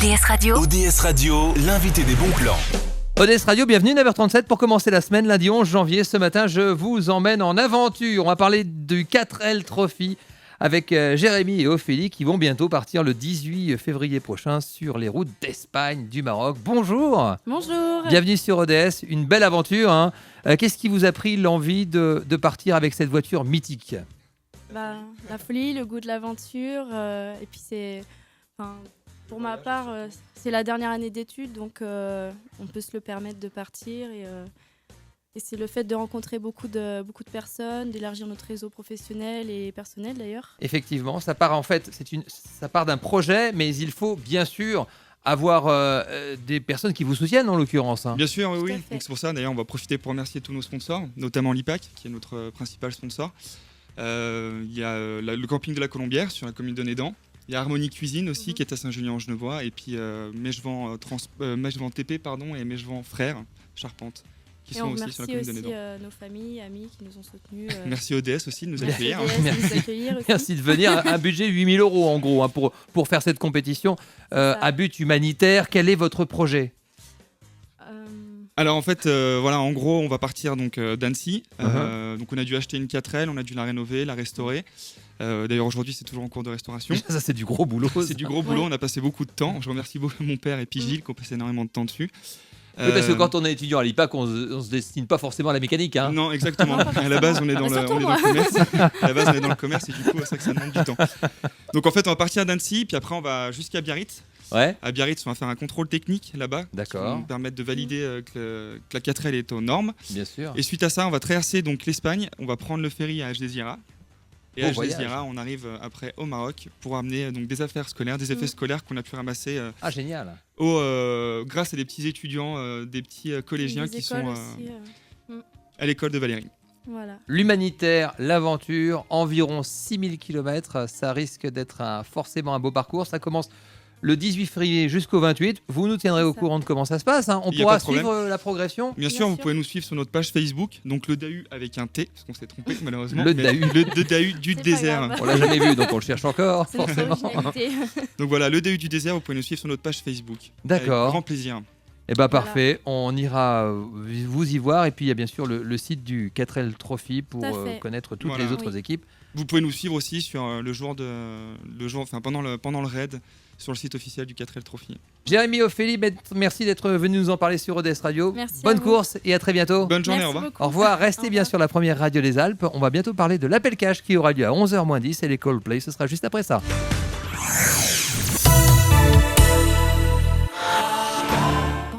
ODS Radio. ODS Radio, l'invité des bons plans. ODS Radio, bienvenue, 9h37 pour commencer la semaine, lundi 11 janvier. Ce matin, je vous emmène en aventure. On va parler du 4L Trophy avec Jérémy et Ophélie qui vont bientôt partir le 18 février prochain sur les routes d'Espagne, du Maroc. Bonjour. Bonjour. Bienvenue sur ODS, une belle aventure. Hein. Qu'est-ce qui vous a pris l'envie de partir avec cette voiture mythique ? La folie, le goût de l'aventure. Et puis pour ma part, c'est la dernière année d'études, donc on peut se le permettre de partir. Et c'est le fait de rencontrer beaucoup de personnes, d'élargir notre réseau professionnel et personnel d'ailleurs. Effectivement, ça part d'un projet, mais il faut bien sûr avoir des personnes qui vous soutiennent en l'occurrence. Hein. Bien sûr, oui. Fait. Donc c'est pour ça, d'ailleurs, on va profiter pour remercier tous nos sponsors, notamment l'IPAC, qui est notre principal sponsor. Il y a le camping de la Colombière sur la commune de Nédan. Il y a Harmonie Cuisine aussi, qui est à Saint-Julien-en-Genevois. Et puis Mèchevent TP et Mèchevent Frères, Charpente, qui sont aussi sur la commune de Nédan. Et on remercie aussi nos familles, amis qui nous ont soutenus. Merci ODS aussi de nous accueillir. Merci de venir. Un budget 8 000 € en gros hein, pour faire cette compétition. À but humanitaire, quel est votre projet ? Alors en fait, en gros, on va partir donc d'Annecy. Donc on a dû acheter une 4L, on a dû la rénover, la restaurer. D'ailleurs aujourd'hui, c'est toujours en cours de restauration. Ça c'est du gros boulot. C'est du gros boulot, on a passé beaucoup de temps. Je remercie beaucoup mon père et puis Gilles qui ont passé énormément de temps dessus. Oui, parce que quand on est étudiant à l'IPAC, on se destine pas forcément à la mécanique. Hein. Non, exactement. À la base, on est dans le commerce. À la base, on est dans le commerce et du coup, c'est vrai que ça demande du temps. Donc en fait, on va partir d'Annecy, puis après, on va jusqu'à Biarritz. Ouais. À Biarritz, on va faire un contrôle technique là-bas. D'accord. Qui va nous permettre de valider que la 4L est aux normes. Bien sûr. Et suite à ça, on va traverser donc l'Espagne. On va prendre le ferry à Ajdeziera. Et à Ajdeziera, on arrive après au Maroc pour amener donc des affaires scolaires, des effets scolaires qu'on a pu ramasser. Génial. Grâce à des petits étudiants, des petits collégiens qui sont à l'école de Valérie. Voilà. L'humanitaire, l'aventure, environ 6000 km, ça risque d'être forcément un beau parcours. Ça commence le 18 février jusqu'au 28. Vous nous tiendrez au courant de comment ça se passe. Hein. On pourra suivre la progression. Bien sûr, vous pouvez nous suivre sur notre page Facebook. Donc le DAU avec un T, parce qu'on s'est trompé malheureusement. Le DAU du désert. On l'a jamais vu, donc on le cherche encore. C'est forcément. Donc voilà, le DAU du désert, vous pouvez nous suivre sur notre page Facebook. D'accord. Avec grand plaisir. Eh ben parfait, on ira vous y voir. Et puis il y a bien sûr le site du 4L Trophy pour connaître toutes les autres équipes. Vous pouvez nous suivre aussi sur pendant le raid sur le site officiel du 4L Trophy. Jérémy, Ophélie, merci d'être venu nous en parler sur ODS Radio. Merci. Bonne course et à très bientôt. Bonne journée, Merci au revoir. beaucoup. Au revoir, restez bien sur la première radio des Alpes. On va bientôt parler de l'appel cash qui aura lieu à 11h moins 10 et les Coldplay, ce sera juste après ça.